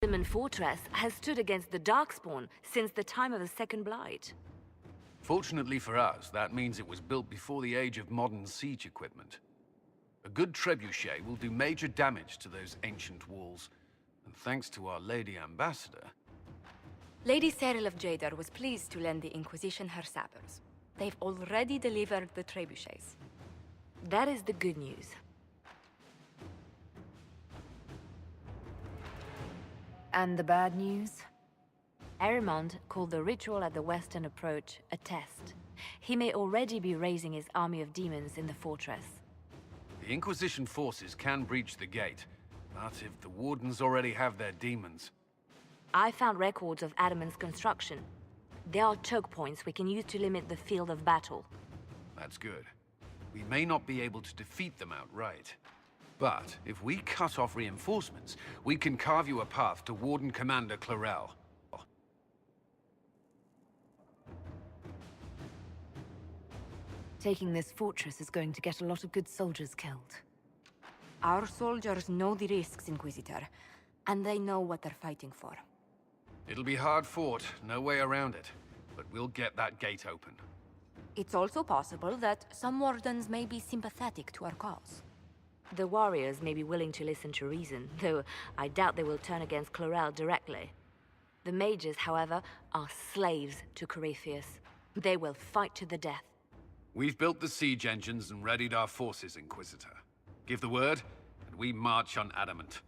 Ottoman fortress has stood against the Darkspawn since the time of the Second Blight. Fortunately for us, that means it was built before the age of modern siege equipment. A good trebuchet will do major damage to those ancient walls, and thanks to our Lady Ambassador... Lady Cyril of Jadar was pleased to lend the Inquisition her sabers. They've already delivered the trebuchets. That is the good news. And the bad news? Arimond called the ritual at the western approach a test. He may already be raising his army of demons in the fortress. The Inquisition forces can breach the gate, but if the Wardens already have their demons... I found records of Adamant's construction. There are choke points we can use to limit the field of battle. That's good. We may not be able to defeat them outright. But if we cut off reinforcements, we can carve you a path to Warden Commander Clarel. Taking this fortress is going to get a lot of good soldiers killed. Our soldiers know the risks, Inquisitor, and they know what they're fighting for. It'll be hard fought, no way around it. But we'll get that gate open. It's also possible that some Wardens may be sympathetic to our cause. The warriors may be willing to listen to reason, though I doubt they will turn against Clarel directly. The mages, however, are slaves to Corypheus. They will fight to the death. We've built the siege engines and readied our forces, Inquisitor. Give the word, and we march on Adamant.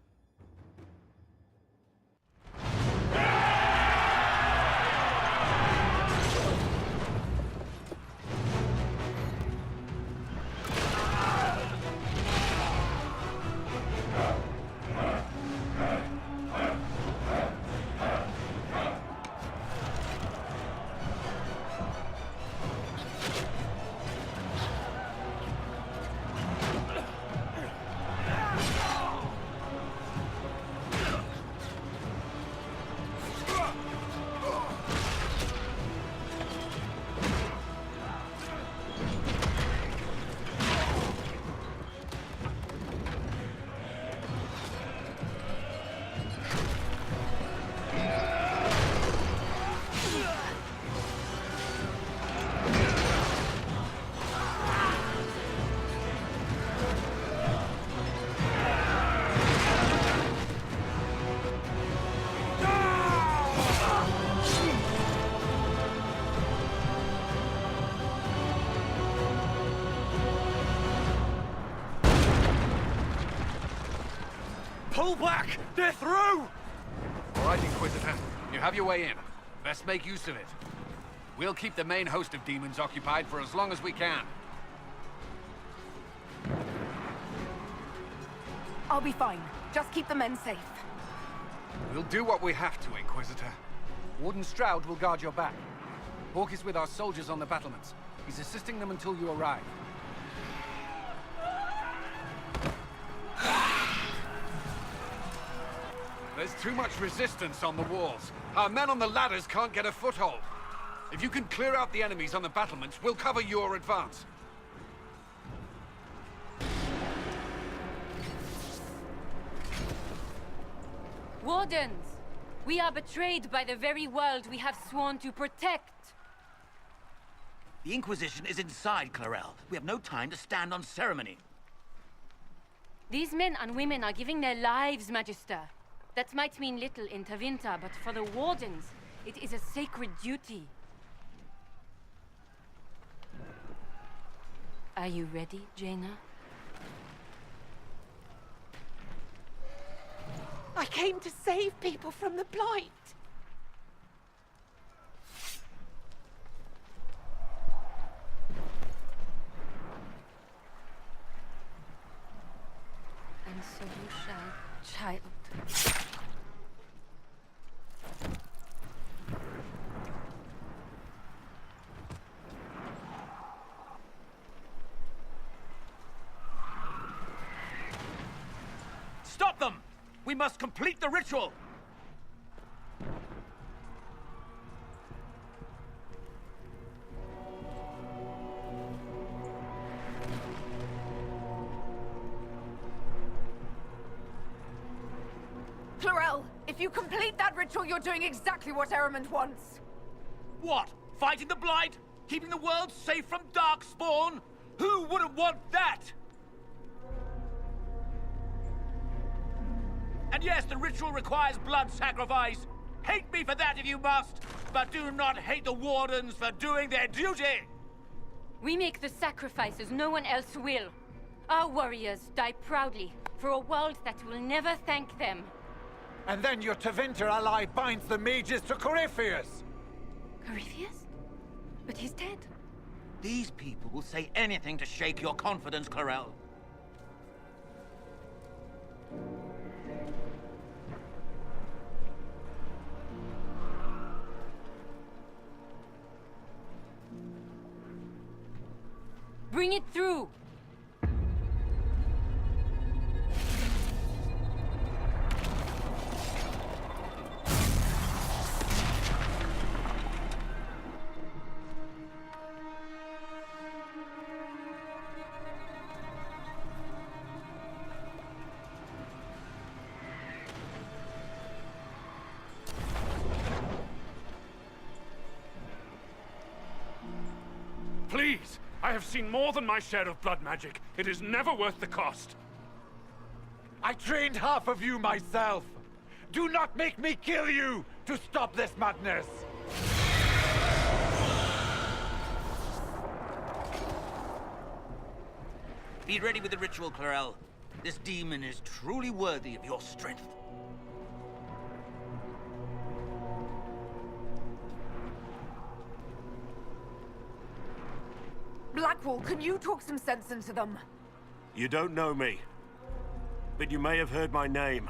Pull back! They're through! All right, Inquisitor. You have your way in. Best make use of it. We'll keep the main host of demons occupied for as long as we can. I'll be fine. Just keep the men safe. We'll do what we have to, Inquisitor. Warden Stroud will guard your back. Hawk is with our soldiers on the battlements. He's assisting them until you arrive. There's too much resistance on the walls. Our men on the ladders can't get a foothold. If you can clear out the enemies on the battlements, we'll cover your advance. Wardens! We are betrayed by the very world we have sworn to protect! The Inquisition is inside, Clarel. We have no time to stand on ceremony. These men and women are giving their lives, Magister. That might mean little in Tavinta, but for the Wardens, it is a sacred duty. Are you ready, Jaina? I came to save people from the Blight. And so you shall, child. Stop them! We must complete the ritual! Clarel, if If you complete that ritual, you're doing exactly what Ehrman wants. What? Fighting the Blight? Keeping the world safe from Darkspawn? Who wouldn't want that? And yes, the ritual requires blood sacrifice. Hate me for that if you must, but do not hate the Wardens for doing their duty! We make the sacrifices no one else will. Our warriors die proudly for a world that will never thank them. And then your Tevinter ally binds the mages to Corypheus! Corypheus? But he's dead. These people will say anything to shake your confidence, Clarel. Bring it through! Please! I have seen more than my share of blood magic. It is never worth the cost. I trained half of you myself! Do not make me kill you to stop this madness! Be ready with the ritual, Clarel. This demon is truly worthy of your strength. Blackwall, can you talk some sense into them? You don't know me, but you may have heard my name.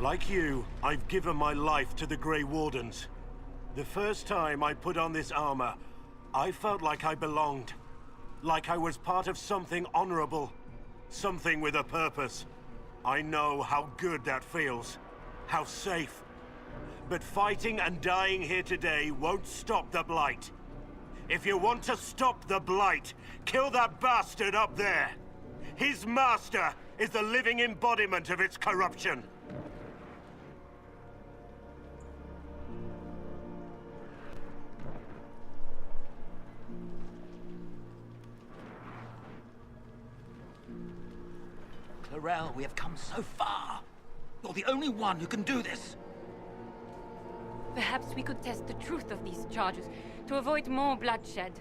Like you, I've given my life to the Grey Wardens. The first time I put on this armor, I felt like I belonged. Like I was part of something honorable. Something with a purpose. I know how good that feels. How safe. But fighting and dying here today won't stop the Blight. If you want to stop the Blight, kill that bastard up there! His master is the living embodiment of its corruption! Clarel, we have come so far. You're the only one who can do this. Perhaps we could test the truth of these charges to avoid more bloodshed.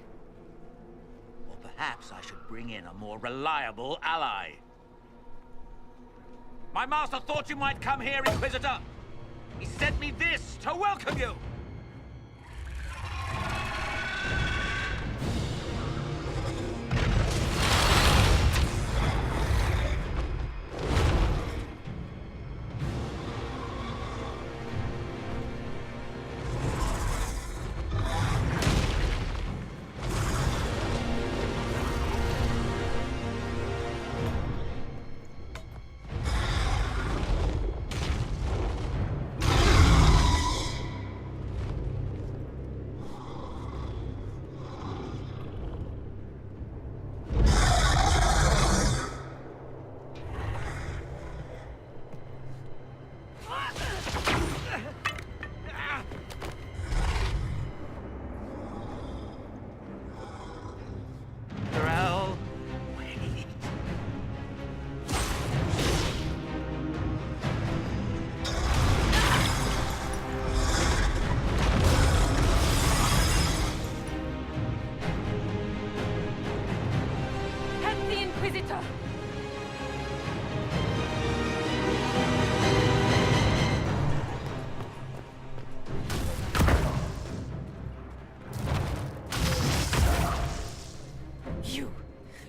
Or perhaps I should bring in a more reliable ally. My master thought you might come here, Inquisitor. He sent me this to welcome you.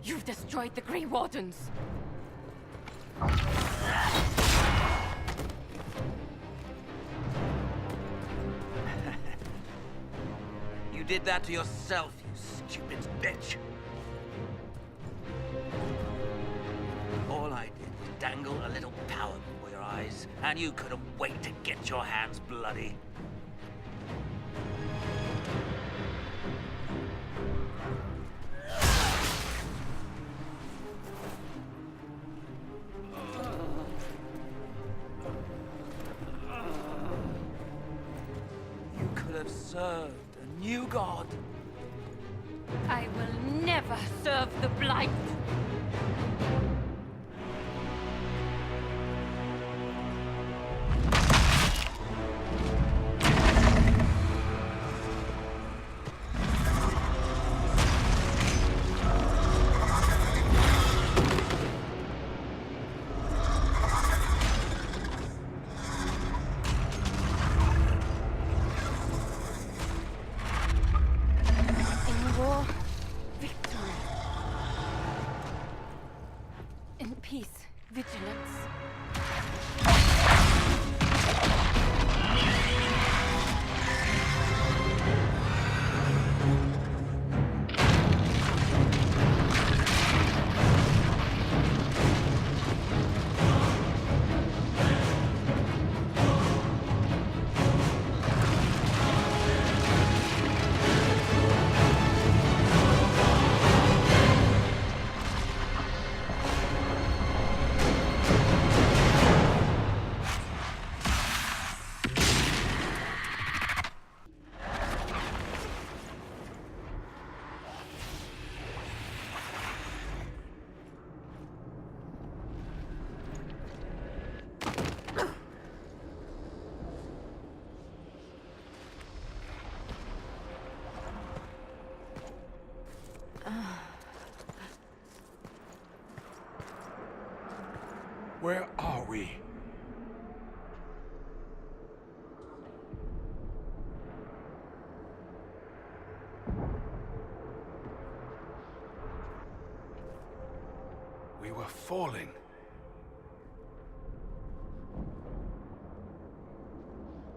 You've destroyed the Grey Wardens. You did that to yourself, you stupid bitch. All I did was dangle a little power before your eyes, and you couldn't wait to get your hands bloody. served a new god. I will never serve the Blight! Peace, vigilance. Where are we? We were falling.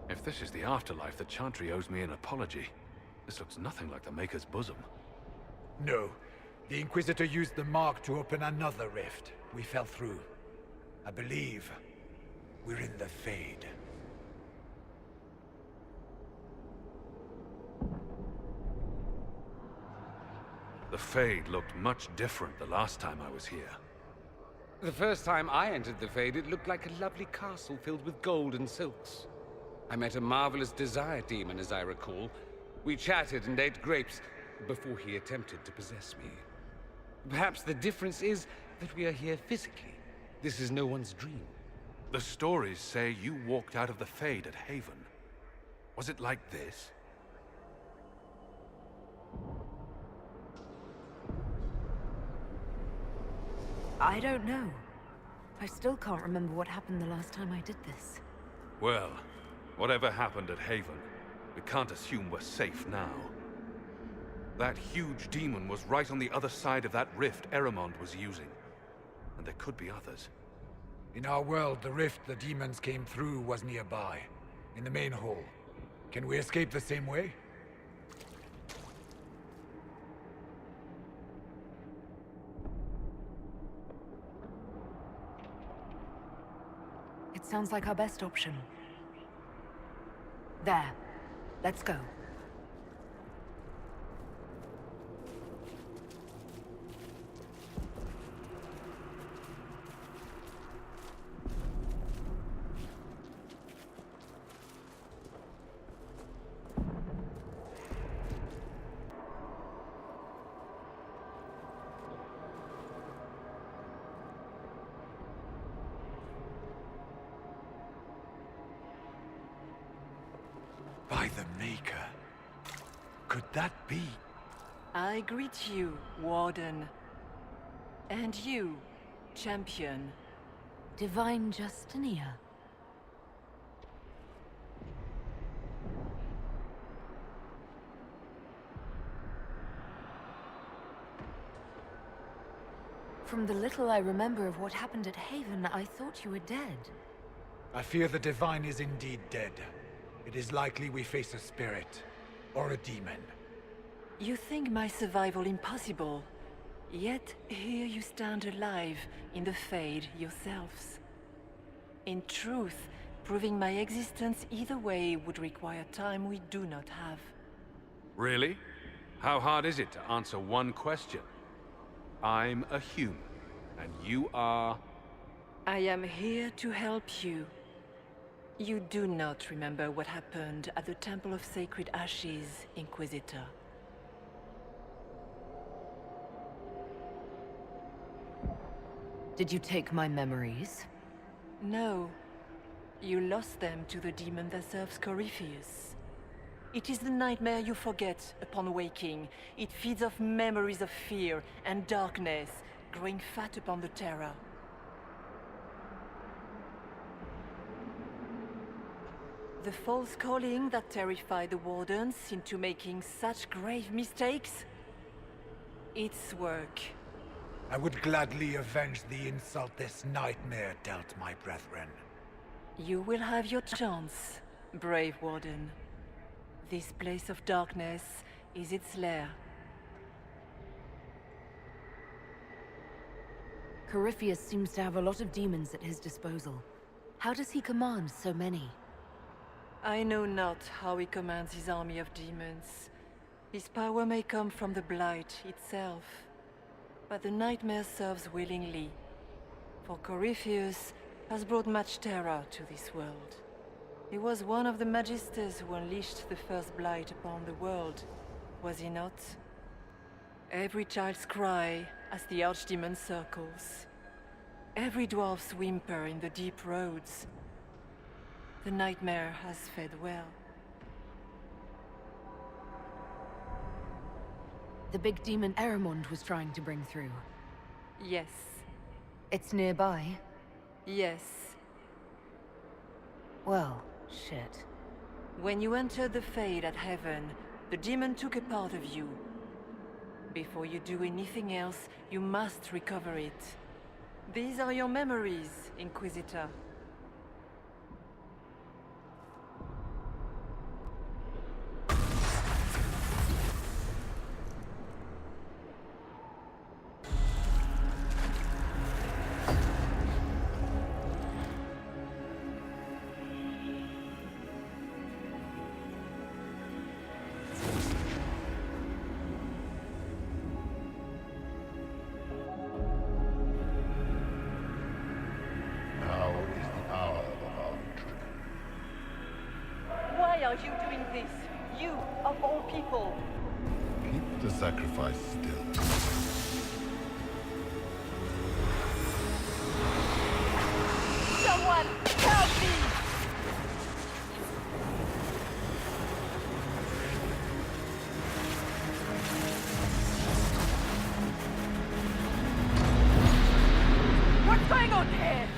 If this is the afterlife, the Chantry owes me an apology. This looks nothing like the Maker's bosom. No. The Inquisitor used the mark to open another rift. We fell through. I believe we're in the Fade. The Fade looked much different the last time I was here. The first time I entered the Fade, it looked like a lovely castle filled with gold and silks. I met a marvelous desire demon, as I recall. We chatted and ate grapes before he attempted to possess me. Perhaps the difference is that we are here physically. This is no one's dream. The stories say you walked out of the Fade at Haven. Was it like this? I don't know. I still can't remember what happened the last time I did this. Well, whatever happened at Haven, we can't assume we're safe now. That huge demon was right on the other side of that rift Eramond was using. And there could be others. In our world, the rift the demons came through was nearby, in the main hall. Can we escape the same way? It sounds like our best option. There. Let's go. By the Maker. Could that be? I greet you, Warden. And you, Champion. Divine Justinia. From the little I remember of what happened at Haven, I thought you were dead. I fear the Divine is indeed dead. It is likely we face a spirit, or a demon. You think my survival impossible, yet here you stand alive in the Fade yourselves. In truth, proving my existence either way would require time we do not have. Really? How hard is it to answer one question? I'm a human, and you are... I am here to help you. You do not remember what happened at the Temple of Sacred Ashes, Inquisitor. Did you take my memories? No. You lost them to the demon that serves Corypheus. It is the nightmare you forget upon waking. It feeds off memories of fear and darkness, growing fat upon the terror. The false calling that terrified the Wardens into making such grave mistakes? Its work. I would gladly avenge the insult this nightmare dealt my brethren. You will have your chance, brave Warden. This place of darkness is its lair. Corypheus seems to have a lot of demons at his disposal. How does he command so many? I know not how he commands his army of demons. His power may come from the Blight itself, but the nightmare serves willingly, for Corypheus has brought much terror to this world. He was one of the Magisters who unleashed the first Blight upon the world, was he not? Every child's cry as the Archdemon circles. Every dwarf's whimper in the deep roads. The nightmare has fed well. The big demon Eramond was trying to bring through. Yes. It's nearby? Yes. Well, shit. When you entered the Fade at Heaven, the demon took a part of you. Before you do anything else, you must recover it. These are your memories, Inquisitor. Why are you doing this? You, of all people! Keep the sacrifice still. Someone, help me! What's going on here?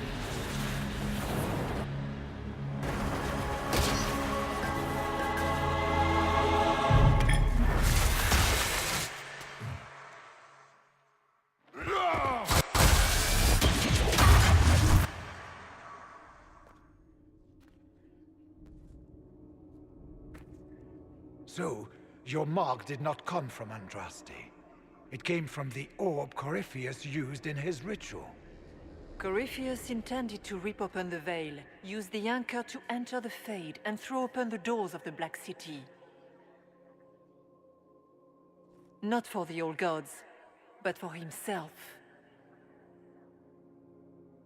So, your mark did not come from Andraste. It came from the orb Corypheus used in his ritual. Corypheus intended to rip open the veil, use the anchor to enter the Fade, and throw open the doors of the Black City. Not for the old gods, but for himself.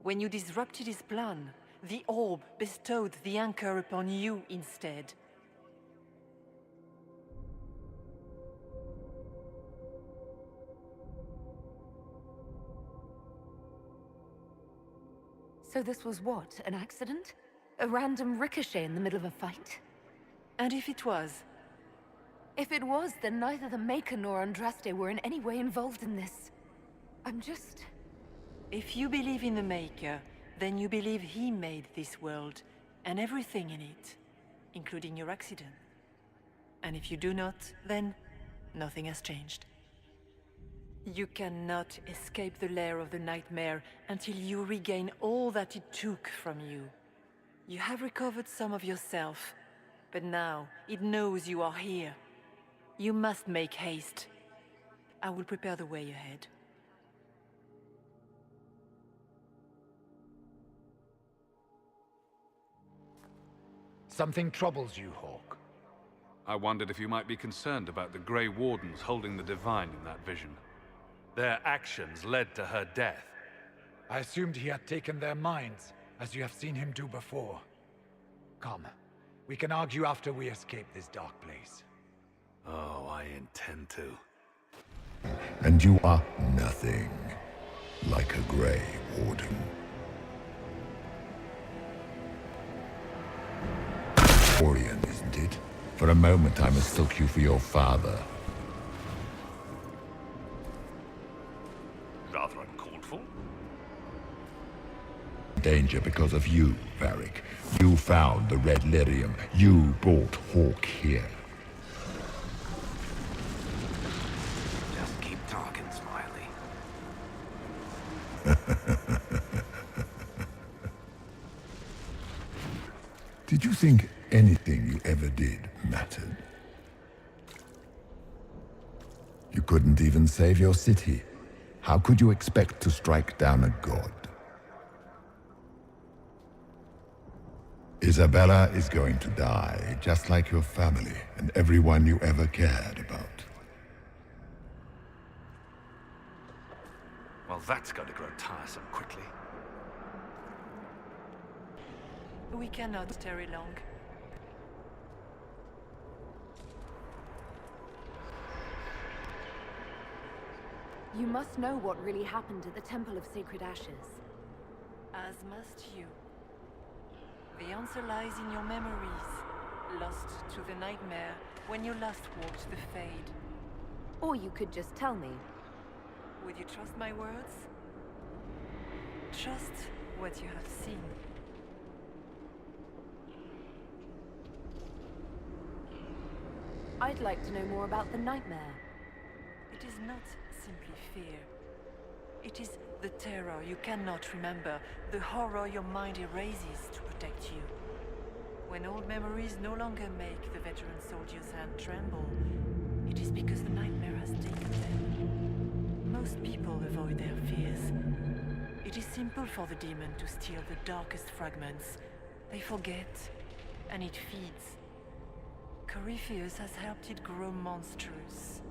When you disrupted his plan, the orb bestowed the anchor upon you instead. So this was what, an accident? A random ricochet in the middle of a fight? And if it was? If it was, then neither the Maker nor Andraste were in any way involved in this. I'm just... If you believe in the Maker, then you believe he made this world, and everything in it, including your accident. And if you do not, then nothing has changed. You cannot escape the lair of the nightmare until you regain all that it took from you. You have recovered some of yourself, but now it knows you are here. You must make haste. I will prepare the way ahead. Something troubles you, Hawk. I wondered if you might be concerned about the Grey Wardens holding the Divine in that vision. Their actions led to her death. I assumed he had taken their minds, as you have seen him do before. Come. We can argue after we escape this dark place. Oh, I intend to. And you are nothing like a Grey Warden. Orion, isn't it? For a moment I mistook you for your father. Rather uncalled for. Danger because of you, Varric. You found the Red Lyrium. You brought Hawk here. Just keep talking, Smiley. Did you think anything you ever did mattered? You couldn't even save your city. How could you expect to strike down a god? Isabella is going to die, just like your family and everyone you ever cared about. Well, that's going to grow tiresome quickly. We cannot tarry long. You must know what really happened at the Temple of Sacred Ashes. As must you. The answer lies in your memories, lost to the nightmare when you last walked the Fade. Or you could just tell me. Would you trust my words? Trust what you have seen. I'd like to know more about the nightmare. It is not simply fear. It is the terror you cannot remember, the horror your mind erases to protect you. When old memories no longer make the veteran soldier's hand tremble, it is because the nightmare has taken them. Most people avoid their fears. It is simple for the demon to steal the darkest fragments. They forget, and it feeds. Corypheus has helped it grow monstrous.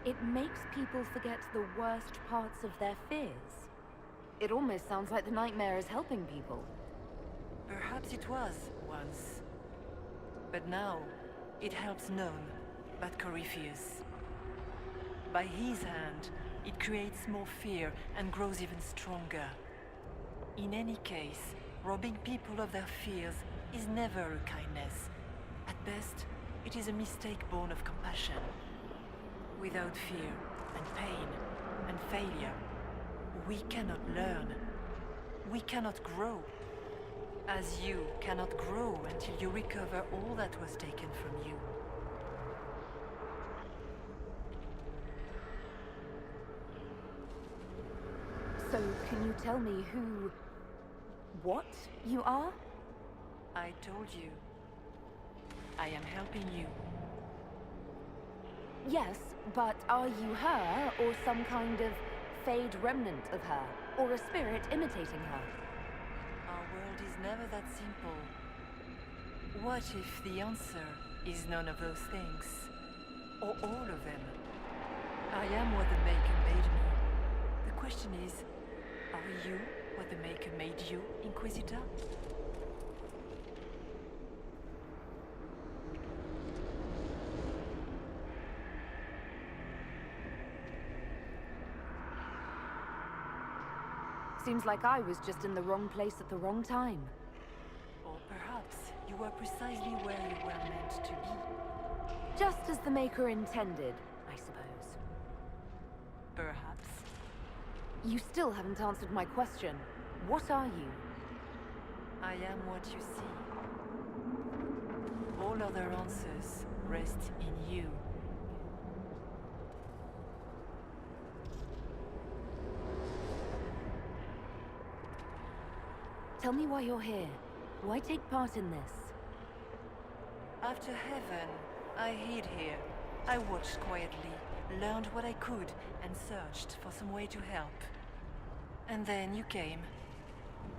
It makes people forget the worst parts of their fears. It almost sounds like the nightmare is helping people. Perhaps it was once. But now, it helps none but Corypheus. By his hand, it creates more fear and grows even stronger. In any case, robbing people of their fears is never a kindness. At best, it is a mistake born of compassion. Without fear, and pain, and failure, we cannot learn. We cannot grow. As you cannot grow until you recover all that was taken from you. So, can you tell me what you are? I told you. I am helping you. Yes, but are you her, or some kind of Fade remnant of her? Or a spirit imitating her? Our world is never that simple. What if the answer is none of those things? Or all of them? I am what the Maker made me. The question is, are you what the Maker made you, Inquisitor? Seems like I was just in the wrong place at the wrong time. Or perhaps you were precisely where you were meant to be. Just as the Maker intended, I suppose. Perhaps. You still haven't answered my question. What are you? I am what you see. All other answers rest in you. Tell me why you're here. Why take part in this? After heaven, I hid here. I watched quietly, learned what I could, and searched for some way to help. And then you came.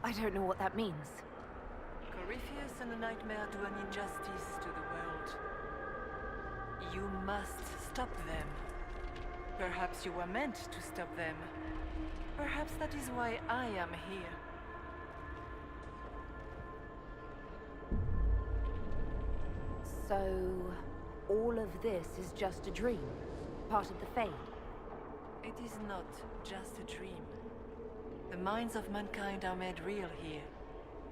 I don't know what that means. Corypheus and the Nightmare do an injustice to the world. You must stop them. Perhaps you were meant to stop them. Perhaps that is why I am here. So, all of this is just a dream? Part of the Fade? It is not just a dream. The minds of mankind are made real here.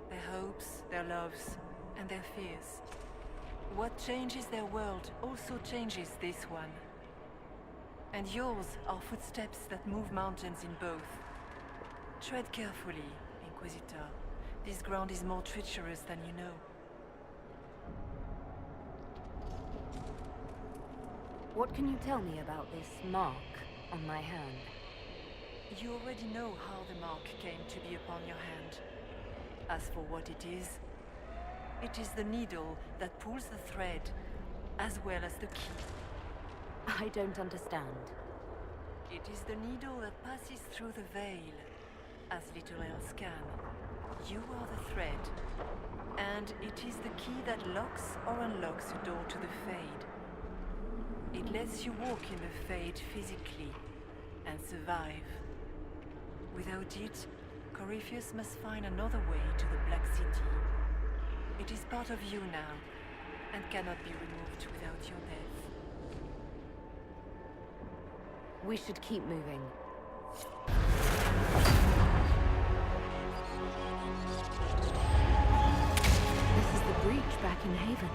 Their hopes, their loves, and their fears. What changes their world also changes this one. And yours are footsteps that move mountains in both. Tread carefully, Inquisitor. This ground is more treacherous than you know. What can you tell me about this mark on my hand? You already know how the mark came to be upon your hand. As for what it is the needle that pulls the thread, as well as the key. I don't understand. It is the needle that passes through the veil, as little else can. You are the thread, and it is the key that locks or unlocks the door to the Fade. It lets you walk in the Fade physically, and survive. Without it, Corypheus must find another way to the Black City. It is part of you now, and cannot be removed without your death. We should keep moving. This is the breach back in Haven.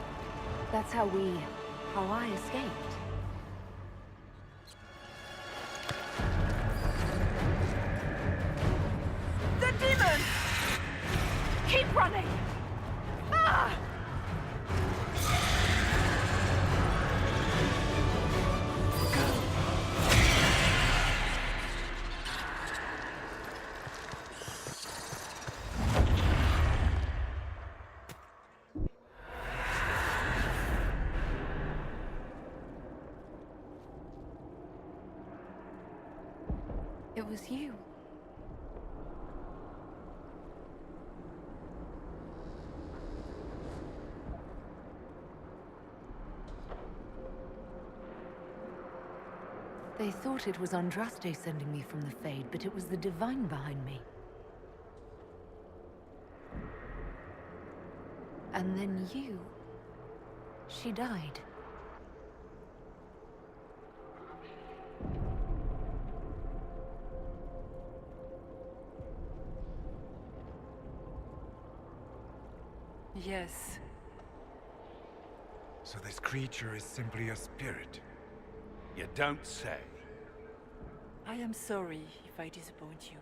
That's how I escaped. The demon! Keep running! Ah! It was you. They thought it was Andraste sending me from the Fade, but it was the Divine behind me. And then you... She died. Yes. So this creature is simply a spirit? You don't say. I am sorry if I disappoint you.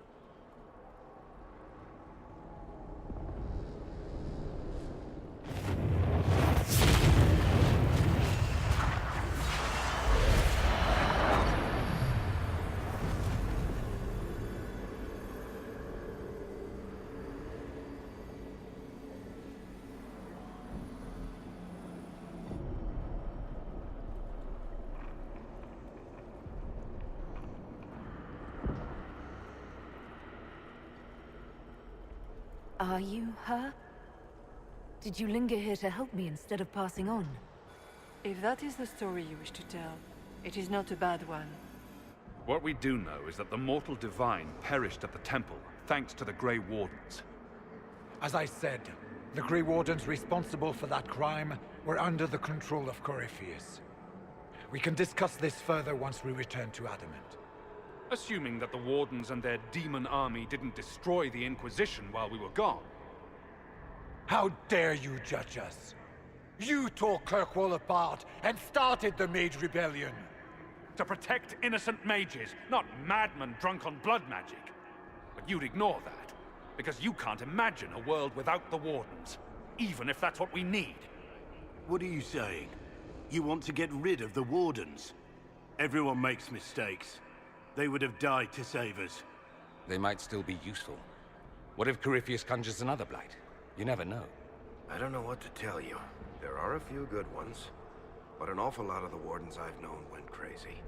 Are you her? Did you linger here to help me instead of passing on? If that is the story you wish to tell, it is not a bad one. What we do know is that the mortal divine perished at the temple, thanks to the Grey Wardens. As I said, the Grey Wardens responsible for that crime were under the control of Corypheus. We can discuss this further once we return to Adamant. Assuming that the Wardens and their demon army didn't destroy the Inquisition while we were gone. How dare you judge us? You tore Kirkwall apart and started the Mage Rebellion! To protect innocent mages, not madmen drunk on blood magic. But you'd ignore that, because you can't imagine a world without the Wardens, even if that's what we need. What are you saying? You want to get rid of the Wardens? Everyone makes mistakes. They would have died to save us. They might still be useful. What if Corypheus conjures another blight? You never know. I don't know what to tell you. There are a few good ones, but an awful lot of the Wardens I've known went crazy.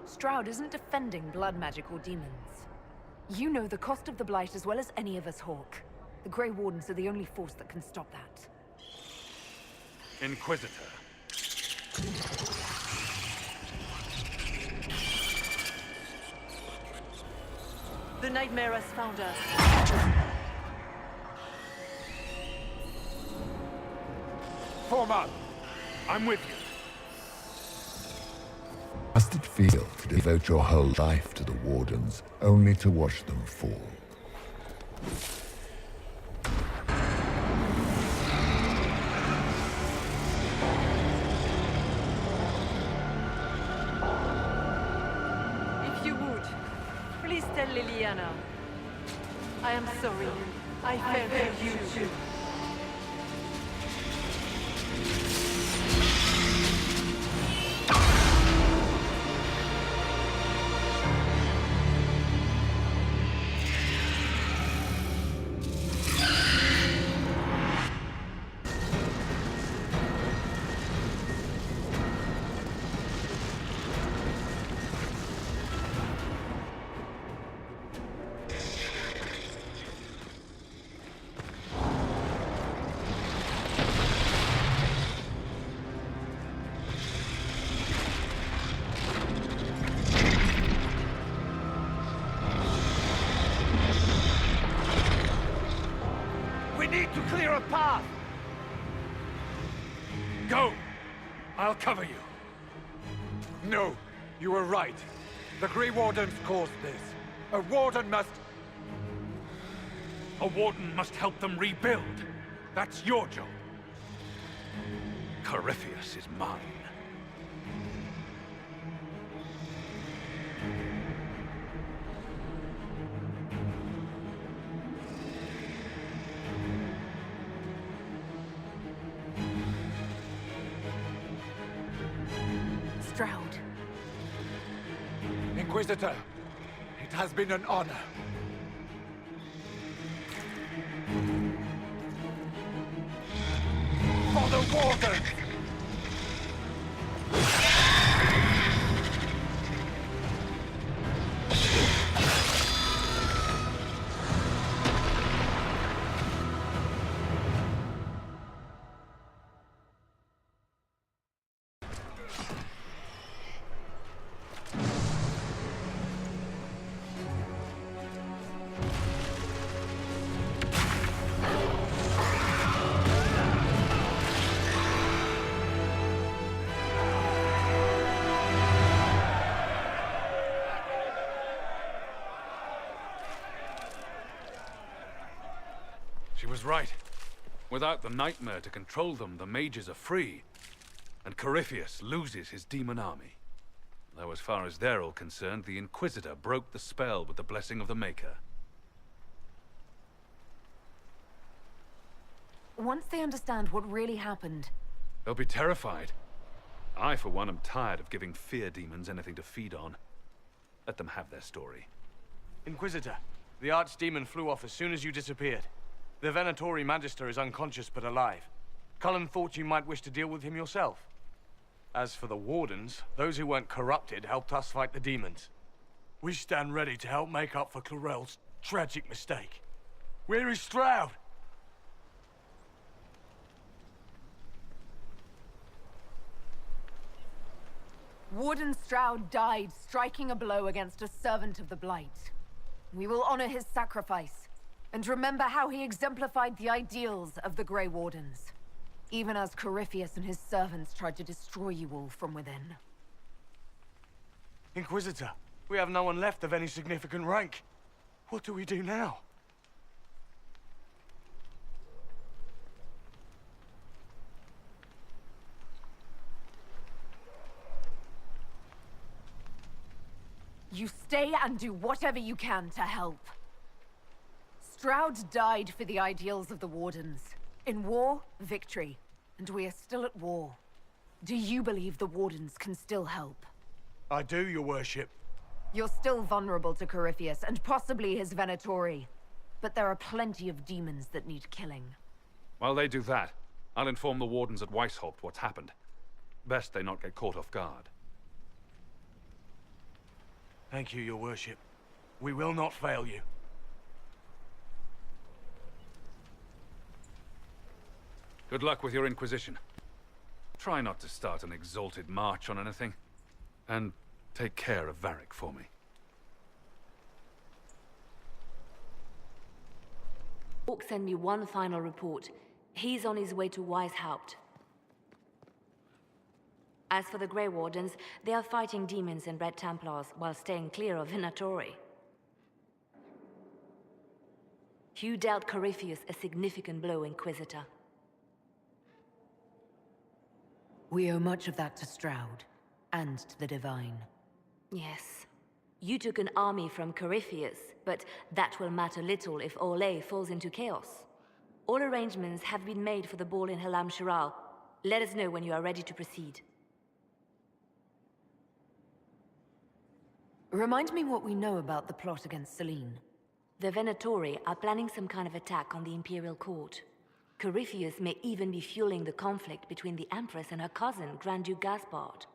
Stroud isn't defending blood magic or demons. You know the cost of the Blight as well as any of us, Hawk. The Grey Wardens are the only force that can stop that. Inquisitor, The nightmare has found us. Form up! I'm with you. Must it feel to devote your whole life to the Wardens, only to watch them fall? If you would, please tell Liliana. I am sorry. I failed you too. To clear a path! Go! I'll cover you. No, you were right. The Grey Wardens caused this. A Warden must... A Warden must help them rebuild. That's your job. Corypheus is mine. Stroud. Inquisitor, it has been an honor. For the Warden! She was right. Without the nightmare to control them, the mages are free. And Corypheus loses his demon army. Though as far as they're all concerned, the Inquisitor broke the spell with the blessing of the Maker. Once they understand what really happened... They'll be terrified. I, for one, am tired of giving fear demons anything to feed on. Let them have their story. Inquisitor, the Archdemon flew off as soon as you disappeared. The Venatori Magister is unconscious but alive. Cullen thought you might wish to deal with him yourself. As for the Wardens, those who weren't corrupted helped us fight the demons. We stand ready to help make up for Clorel's tragic mistake. Where is Stroud? Warden Stroud died striking a blow against a servant of the Blight. We will honor his sacrifice, and remember how he exemplified the ideals of the Grey Wardens, even as Corypheus and his servants tried to destroy you all from within. Inquisitor, we have no one left of any significant rank. What do we do now? You stay and do whatever you can to help. Stroud died for the ideals of the Wardens. In war, victory. And we are still at war. Do you believe the Wardens can still help? I do, your worship. You're still vulnerable to Corypheus, and possibly his Venatori. But there are plenty of demons that need killing. While they do that, I'll inform the Wardens at Weishaupt what's happened. Best they not get caught off guard. Thank you, your worship. We will not fail you. Good luck with your Inquisition. Try not to start an exalted march on anything. And take care of Varric for me. Orc sent me one final report. He's on his way to Weishaupt. As for the Grey Wardens, they are fighting demons and Red Templars while staying clear of Venatori. You dealt Corypheus a significant blow, Inquisitor. We owe much of that to Stroud, and to the Divine. Yes. You took an army from Corypheus, but that will matter little if Orlais falls into chaos. All arrangements have been made for the ball in Halam Shiral. Let us know when you are ready to proceed. Remind me what we know about the plot against Selene. The Venatori are planning some kind of attack on the Imperial Court. Corypheus may even be fueling the conflict between the Empress and her cousin, Grand Duke Gaspard.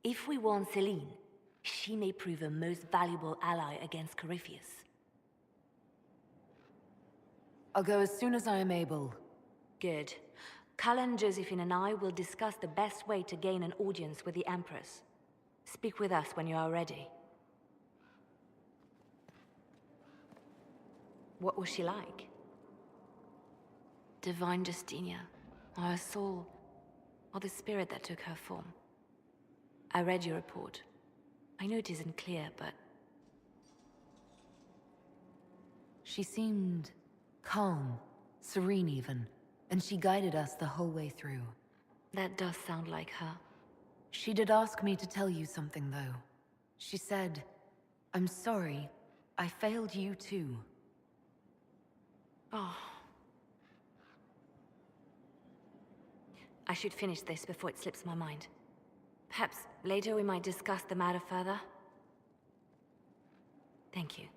If we warn Selene, she may prove a most valuable ally against Corypheus. I'll go as soon as I am able. Good. Cullen, Josephine and I will discuss the best way to gain an audience with the Empress. Speak with us when you are ready. What was she like? Divine Justinia, or her soul, or the spirit that took her form. I read your report. I know it isn't clear, but... She seemed calm, serene even, and she guided us the whole way through. That does sound like her. She did ask me to tell you something, though. She said, "I'm sorry, I failed you too." Oh. I should finish this before it slips my mind. Perhaps later we might discuss the matter further. Thank you.